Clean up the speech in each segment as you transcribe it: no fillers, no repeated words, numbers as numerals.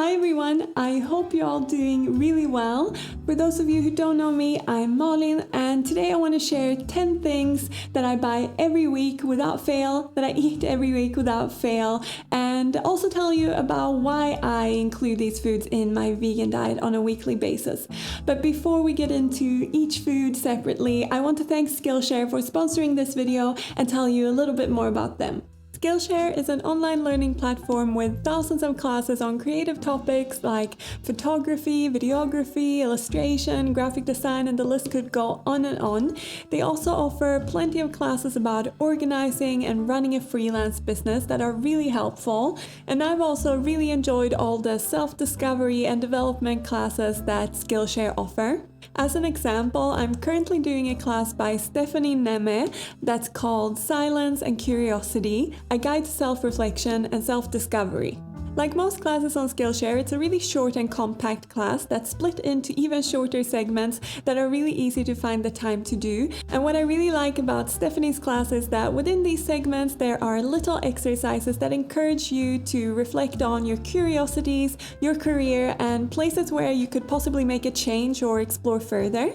Hi everyone, I hope you're all doing really well. For those of you who don't know me, I'm Malin, and today I want to share 10 things that I buy every week without fail, that I eat every week without fail, and also tell you about why I include these foods in my vegan diet on a weekly basis. But before we get into each food separately, I want to thank Skillshare for sponsoring this video and tell you a little bit more about them. Skillshare is an online learning platform with thousands of classes on creative topics like photography, videography, illustration, graphic design, and the list could go on and on. They also offer plenty of classes about organizing and running a freelance business that are really helpful. And I've also really enjoyed all the self-discovery and development classes that Skillshare offer. As an example, I'm currently doing a class by Stephanie Neme that's called Silence and Curiosity, a guide to self-reflection and self-discovery. Like most classes on Skillshare, it's a really short and compact class that's split into even shorter segments that are really easy to find the time to do. And what I really like about Stephanie's class is that within these segments there are little exercises that encourage you to reflect on your curiosities, your career, and places where you could possibly make a change or explore further.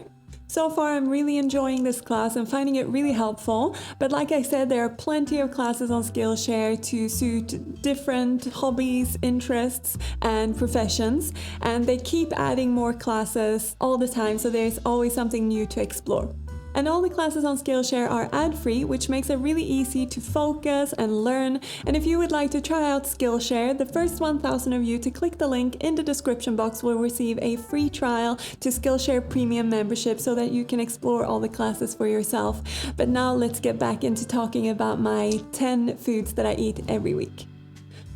So far, I'm really enjoying this class and finding it really helpful, but like I said, there are plenty of classes on Skillshare to suit different hobbies, interests, and professions, and they keep adding more classes all the time, so there's always something new to explore. And all the classes on Skillshare are ad-free, which makes it really easy to focus and learn. And if you would like to try out Skillshare, the first 1,000 of you to click the link in the description box will receive a free trial to Skillshare Premium membership so that you can explore all the classes for yourself. But now let's get back into talking about my 10 foods that I eat every week.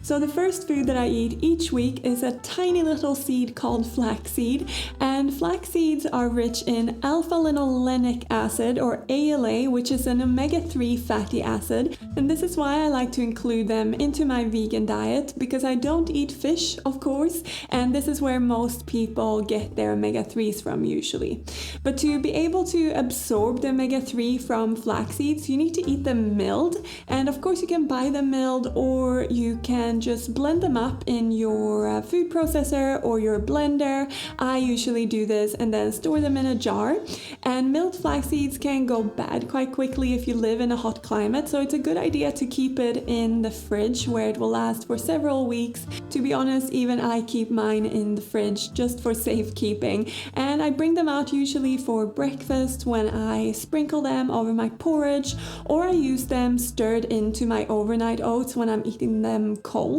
So the first food that I eat each week is a tiny little seed called flaxseed, and flax seeds are rich in alpha-linolenic acid, or ALA, which is an omega-3 fatty acid, and this is why I like to include them into my vegan diet, because I don't eat fish, of course, and this is where most people get their omega-3s from usually. But to be able to absorb the omega-3 from flax seeds, you need to eat them milled, and of course you can buy them milled, or you can just blend them up in your food processor or your blender. I usually do this and then store them in a jar. And milled flax seeds can go bad quite quickly if you live in a hot climate, so it's a good idea to keep it in the fridge where it will last for several weeks. To be honest, even I keep mine in the fridge just for safekeeping, and I bring them out usually for breakfast when I sprinkle them over my porridge, or I use them stirred into my overnight oats when I'm eating them cold.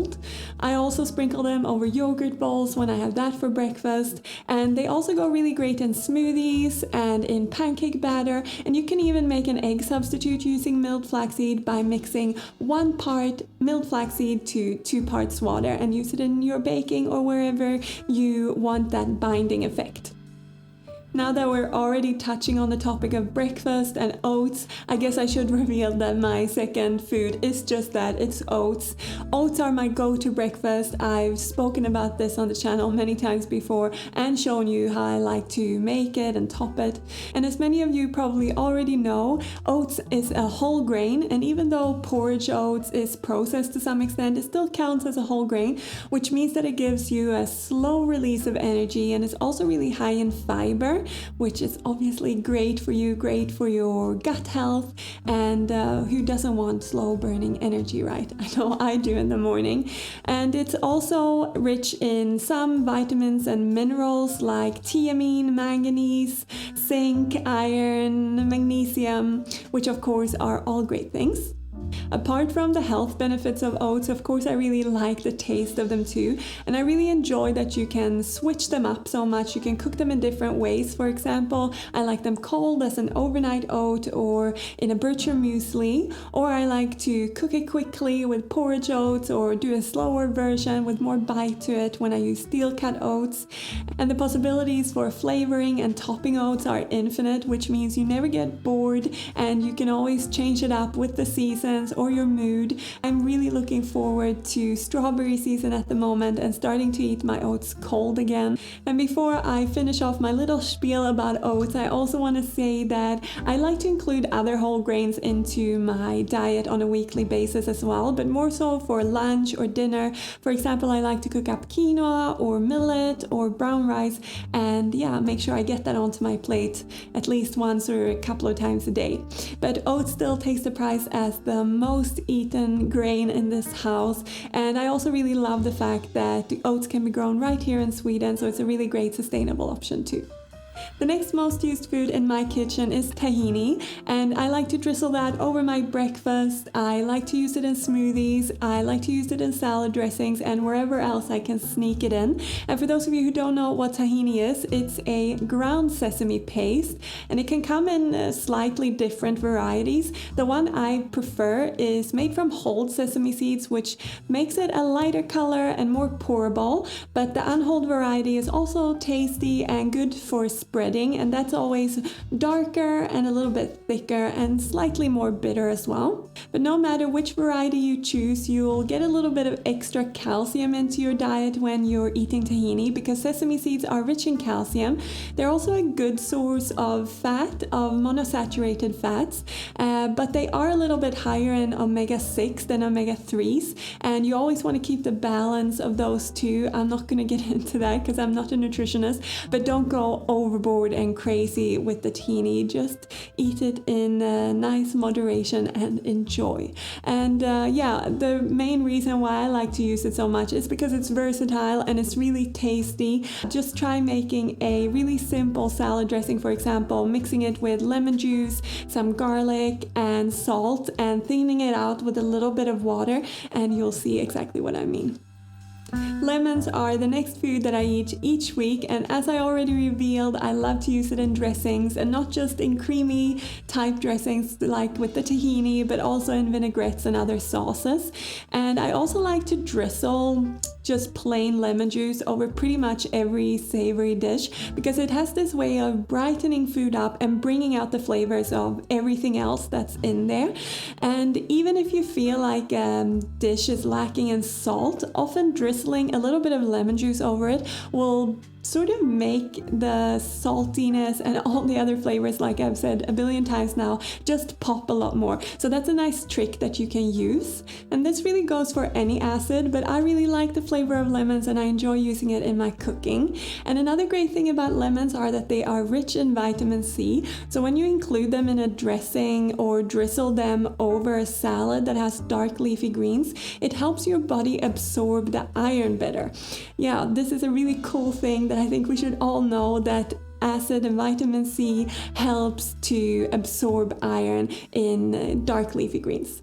I also sprinkle them over yogurt bowls when I have that for breakfast, and they also go really great in smoothies and in pancake batter, and you can even make an egg substitute using milled flaxseed by mixing 1 part milled flaxseed to 2 parts water and use it in your baking or wherever you want that binding effect. Now that we're already touching on the topic of breakfast and oats, I guess I should reveal that my second food is just that, it's oats. Oats are my go-to breakfast. I've spoken about this on the channel many times before and shown you how I like to make it and top it. And as many of you probably already know, oats is a whole grain, and even though porridge oats is processed to some extent, it still counts as a whole grain, which means that it gives you a slow release of energy, and it's also really high in fiber, which is obviously great for you, great for your gut health, and who doesn't want slow burning energy, right? I know I do in the morning. And it's also rich in some vitamins and minerals like thiamine, manganese, zinc, iron, magnesium, which of course are all great things. Apart from the health benefits of oats, of course I really like the taste of them too, and I really enjoy that you can switch them up so much. You can cook them in different ways. For example, I like them cold as an overnight oat or in a bircher muesli, or I like to cook it quickly with porridge oats or do a slower version with more bite to it when I use steel cut oats. And the possibilities for flavoring and topping oats are infinite, which means you never get bored and you can always change it up with the seasons or your mood. I'm really looking forward to strawberry season at the moment and starting to eat my oats cold again. And before I finish off my little spiel about oats, I also want to say that I like to include other whole grains into my diet on a weekly basis as well, but more so for lunch or dinner. For example, I like to cook up quinoa or millet or brown rice, and make sure I get that onto my plate at least once or a couple of times a day. But oats still takes the prize as the most eaten grain in this house, and I also really love the fact that the oats can be grown right here in Sweden, so it's a really great sustainable option too. The next most used food in my kitchen is tahini, and I like to drizzle that over my breakfast. I like to use it in smoothies, I like to use it in salad dressings, and wherever else I can sneak it in. And for those of you who don't know what tahini is, it's a ground sesame paste, and it can come in slightly different varieties. The one I prefer is made from whole sesame seeds, which makes it a lighter color and more pourable, but the unhulled variety is also tasty and good for spreading, and that's always darker and a little bit thicker and slightly more bitter as well. But no matter which variety you choose, you'll get a little bit of extra calcium into your diet when you're eating tahini, because sesame seeds are rich in calcium. They're also a good source of fat, of monosaturated fats, but they are a little bit higher in omega-6 than omega-3s, and you always want to keep the balance of those two. I'm not going to get into that because I'm not a nutritionist, but don't go overboard and crazy with the tahini. Just eat it in nice moderation and enjoy. And the main reason why I like to use it so much is because it's versatile and it's really tasty. Just try making a really simple salad dressing, for example, mixing it with lemon juice, some garlic and salt, and thinning it out with a little bit of water, and you'll see exactly what I mean. Lemons are the next food that I eat each week, and as I already revealed, I love to use it in dressings, and not just in creamy type dressings like with the tahini, but also in vinaigrettes and other sauces. And I also like to drizzle just plain lemon juice over pretty much every savory dish, because it has this way of brightening food up and bringing out the flavors of everything else that's in there. And even if you feel like a dish is lacking in salt, often drizzling a little bit of lemon juice over it will sort of make the saltiness and all the other flavors, like I've said a billion times now, just pop a lot more. So that's a nice trick that you can use. And this really goes for any acid, but I really like the flavor of lemons and I enjoy using it in my cooking. And another great thing about lemons are that they are rich in vitamin C. So when you include them in a dressing or drizzle them over a salad that has dark leafy greens, it helps your body absorb the iron better. Yeah, this is a really cool thing that I think we should all know, that acid and vitamin C helps to absorb iron in dark leafy greens.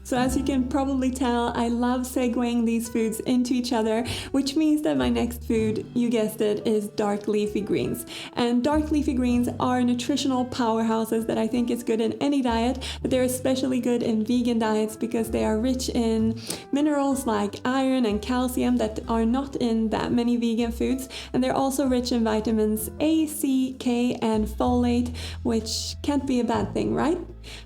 So as you can probably tell, I love segueing these foods into each other, which means that my next food, you guessed it, is dark leafy greens. And dark leafy greens are nutritional powerhouses that I think is good in any diet, but they're especially good in vegan diets because they are rich in minerals like iron and calcium that are not in that many vegan foods. And they're also rich in vitamins A, C, K, and folate, which can't be a bad thing, right?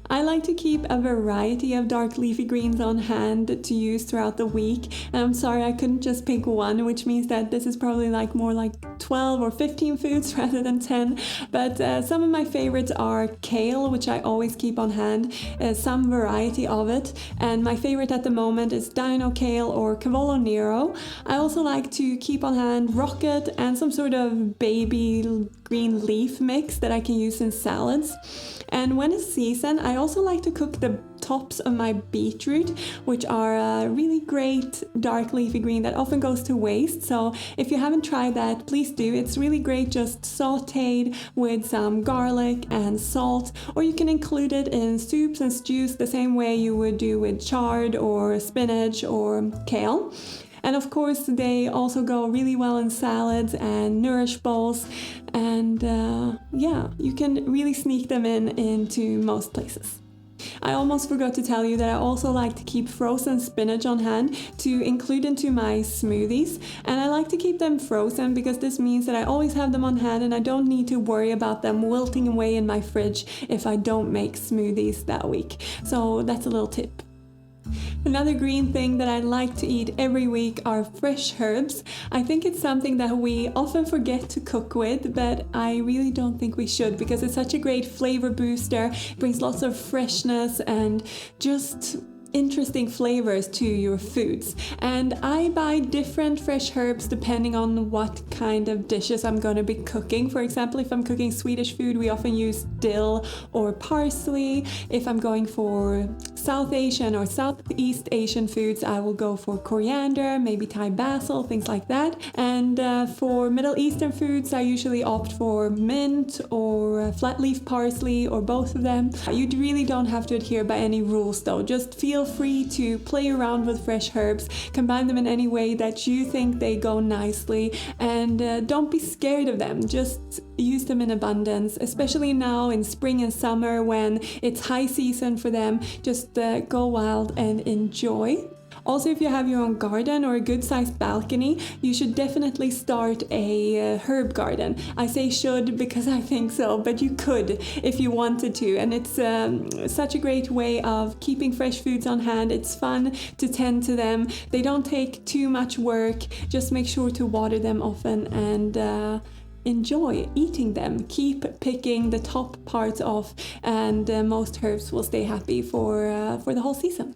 I like to keep a variety of dark leafy greens on hand to use throughout the week. And I'm sorry I couldn't just pick one, which means that this is probably more like 12 or 15 foods rather than 10. But some of my favorites are kale, which I always keep on hand, some variety of it. And my favorite at the moment is dino kale or cavolo nero. I also like to keep on hand rocket and some sort of baby green leaf mix that I can use in salads. And when it's season, I also like to cook the tops of my beetroot, which are a really great dark leafy green that often goes to waste. So if you haven't tried that, please do. It's really great just sauteed with some garlic and salt, or you can include it in soups and stews the same way you would do with chard or spinach or kale. And of course, they also go really well in salads and nourish bowls. And you can really sneak them into most places. I almost forgot to tell you that I also like to keep frozen spinach on hand to include into my smoothies. And I like to keep them frozen because this means that I always have them on hand and I don't need to worry about them wilting away in my fridge if I don't make smoothies that week. So that's a little tip. Another green thing that I like to eat every week are fresh herbs. I think it's something that we often forget to cook with, but I really don't think we should because it's such a great flavor booster. It brings lots of freshness and just interesting flavors to your foods. And I buy different fresh herbs depending on what kind of dishes I'm going to be cooking. For example, if I'm cooking Swedish food, we often use dill or parsley. If I'm going for South Asian or Southeast Asian foods, I will go for coriander, maybe Thai basil, things like that. And for Middle Eastern foods, I usually opt for mint or flat leaf parsley or both of them. You really don't have to adhere by any rules though. Just feel free to play around with fresh herbs, combine them in any way that you think they go nicely, and don't be scared of them. Just use them in abundance, especially now in spring and summer when it's high season for them. Just go wild and enjoy. Also, if you have your own garden or a good-sized balcony, you should definitely start a herb garden. I say should because I think so, but you could if you wanted to. And it's such a great way of keeping fresh foods on hand. It's fun to tend to them. They don't take too much work. Just make sure to water them often and enjoy eating them. Keep picking the top parts off, and most herbs will stay happy for the whole season.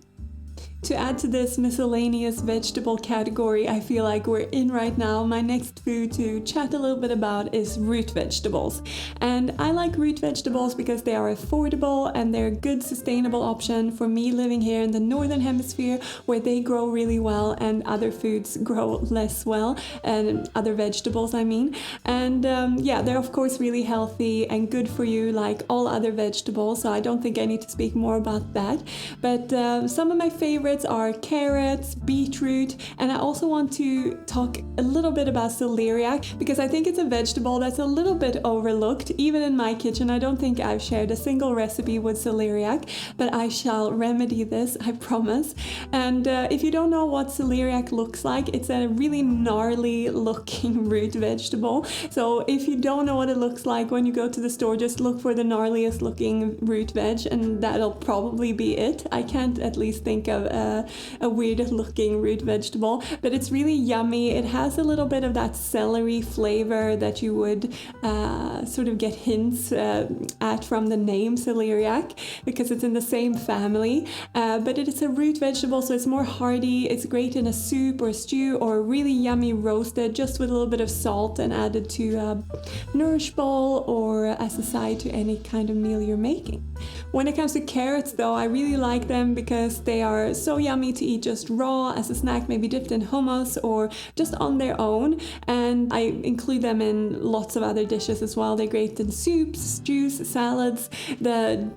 To add to this miscellaneous vegetable category I feel like we're in right now, my next food to chat a little bit about is root vegetables. And I like root vegetables because they are affordable and they're a good sustainable option for me living here in the northern hemisphere where they grow really well and other foods grow less well, and other vegetables I mean. And yeah, they're of course really healthy and good for you like all other vegetables, so I don't think I need to speak more about that. But some of my favorites are carrots, beetroot, and I also want to talk a little bit about celeriac because I think it's a vegetable that's a little bit overlooked. Even in my kitchen, I don't think I've shared a single recipe with celeriac, but I shall remedy this, I promise. And if you don't know what celeriac looks like, it's a really gnarly looking root vegetable. So if you don't know what it looks like when you go to the store, just look for the gnarliest looking root veg and that'll probably be it. I can't at least think of a weird looking root vegetable, but it's really yummy. It has a little bit of that celery flavor that you would sort of get hints at from the name celeriac because it's in the same family, but it is a root vegetable, so it's more hearty. It's great in a soup or a stew or really yummy roasted just with a little bit of salt and added to a nourish bowl or as a side to any kind of meal you're making. When it comes to carrots though, I really like them because they are so yummy to eat just raw as a snack, maybe dipped in hummus or just on their own, and I include them in lots of other dishes as well. They're great in soups, stews, salads, the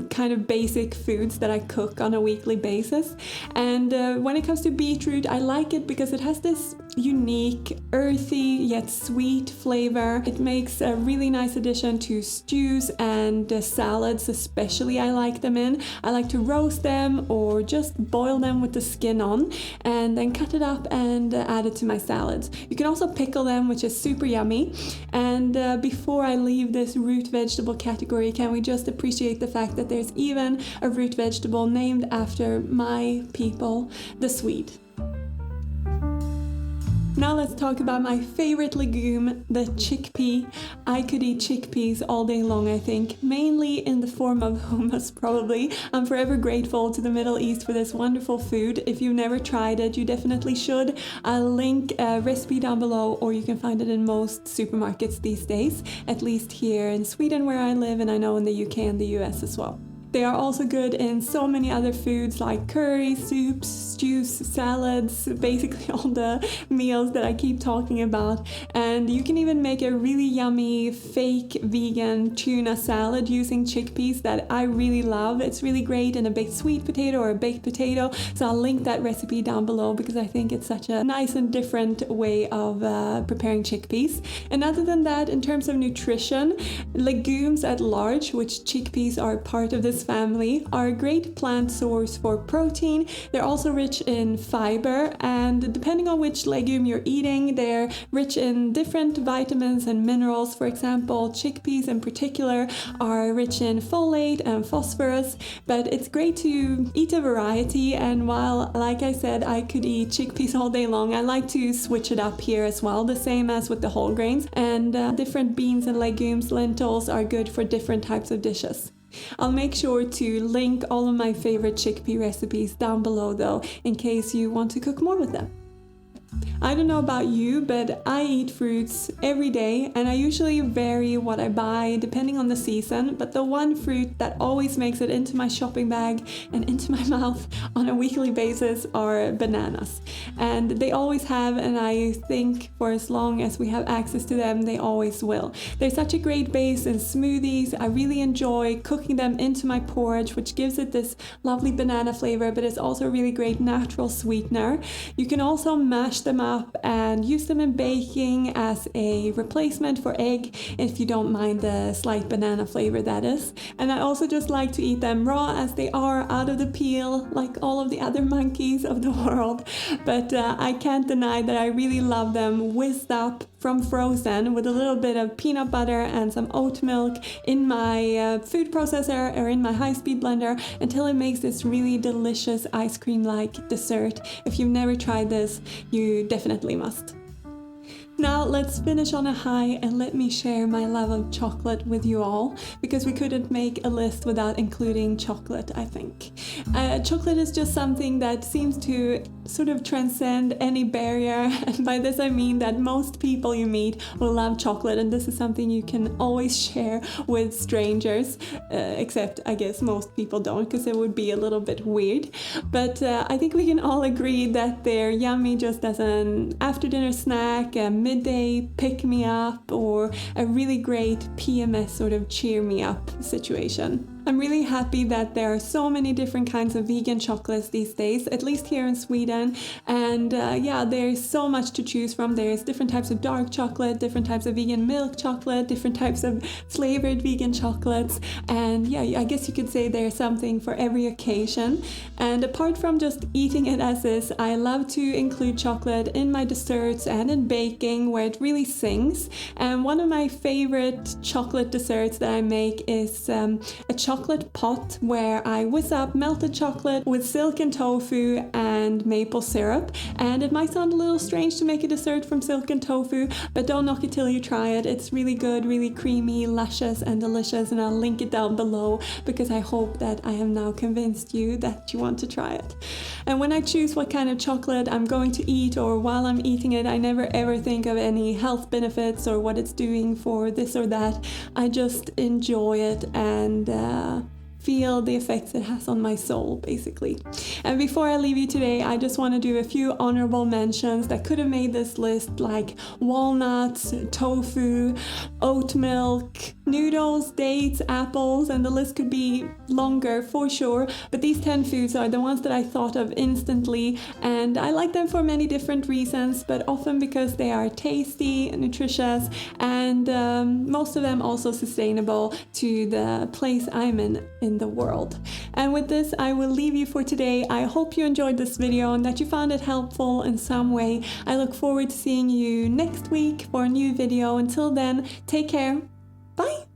kind of basic foods that I cook on a weekly basis. And when it comes to beetroot, I like it because it has this unique, earthy yet sweet flavor. It makes a really nice addition to stews and salads, especially I like them in. I like to roast them or just boil them with the skin on and then cut it up and add it to my salads. You can also pickle them, which is super yummy. And before I leave this root vegetable category, can we just appreciate the fact that there's even a root vegetable named after my people, the Swede. Now let's talk about my favorite legume, the chickpea. I could eat chickpeas all day long, I think, mainly in the form of hummus probably. I'm forever grateful to the Middle East for this wonderful food. If you've never tried it, you definitely should. I'll link a recipe down below, or you can find it in most supermarkets these days, at least here in Sweden where I live, and I know in the UK and the US as well. They are also good in so many other foods like curry, soups, stews, salads, basically all the meals that I keep talking about. And you can even make a really yummy fake vegan tuna salad using chickpeas that I really love. It's really great in a baked sweet potato or a baked potato. So I'll link that recipe down below because I think it's such a nice and different way of preparing chickpeas. And other than that, in terms of nutrition, legumes at large, which chickpeas are part of this lettuce family are a great plant source for protein. They're also rich in fiber, and depending on which legume you're eating, they're rich in different vitamins and minerals. For example, chickpeas in particular are rich in folate and phosphorus, but it's great to eat a variety. And while, like I said, I could eat chickpeas all day long, I like to switch it up here as well, the same as with the whole grains. And different beans and legumes, lentils are good for different types of dishes. I'll make sure to link all of my favorite chickpea recipes down below though, in case you want to cook more with them. I don't know about you, but I eat fruits every day, and I usually vary what I buy depending on the season, but the one fruit that always makes it into my shopping bag and into my mouth on a weekly basis are bananas. And they always have, and I think for as long as we have access to them, they always will. They're such a great base in smoothies. I really enjoy cooking them into my porridge, which gives it this lovely banana flavor, but it's also a really great natural sweetener. You can also mash them up and use them in baking as a replacement for egg, if you don't mind the slight banana flavor, that is. And I also just like to eat them raw as they are, out of the peel, like all of the other monkeys of the world. But I can't deny that I really love them whizzed up from frozen with a little bit of peanut butter and some oat milk in my food processor or in my high-speed blender until it makes this really delicious ice cream-like dessert. If you've never tried this, you definitely must. Now let's finish on a high and let me share my love of chocolate with you all, because we couldn't make a list without including chocolate, I think. Chocolate is just something that seems to sort of transcend any barrier, and by this I mean that most people you meet will love chocolate, and this is something you can always share with strangers, except I guess most people don't, because it would be a little bit weird. But I think we can all agree that they're yummy just as an after dinner snack, a midday pick-me-up, or a really great PMS sort of cheer-me-up situation. I'm really happy that there are so many different kinds of vegan chocolates these days, at least here in Sweden. And yeah, there's so much to choose from. There's different types of dark chocolate, different types of vegan milk chocolate, different types of flavored vegan chocolates. And yeah, I guess you could say there's something for every occasion. And apart from just eating it as is, I love to include chocolate in my desserts and in baking, where it really sings. And one of my favorite chocolate desserts that I make is a chocolate pot where I whiz up melted chocolate with silken tofu and maple syrup. And it might sound a little strange to make a dessert from silken tofu, but don't knock it till you try it. It's really good, really creamy, luscious and delicious, and I'll link it down below because I hope that I have now convinced you that you want to try it. And when I choose what kind of chocolate I'm going to eat, or while I'm eating it, I never ever think of any health benefits or what it's doing for this or that. I just enjoy it and feel the effects it has on my soul, basically. And before I leave you today, I just want to do a few honorable mentions that could have made this list, like walnuts, tofu, oat milk, noodles, dates, apples, and the list could be longer for sure. But these 10 foods are the ones that I thought of instantly, and I like them for many different reasons, but often because they are tasty, nutritious, and most of them also sustainable to the place I'm in the world. And with this, I will leave you for today. I hope you enjoyed this video and that you found it helpful in some way. I look forward to seeing you next week for a new video. Until then, take care. Bye!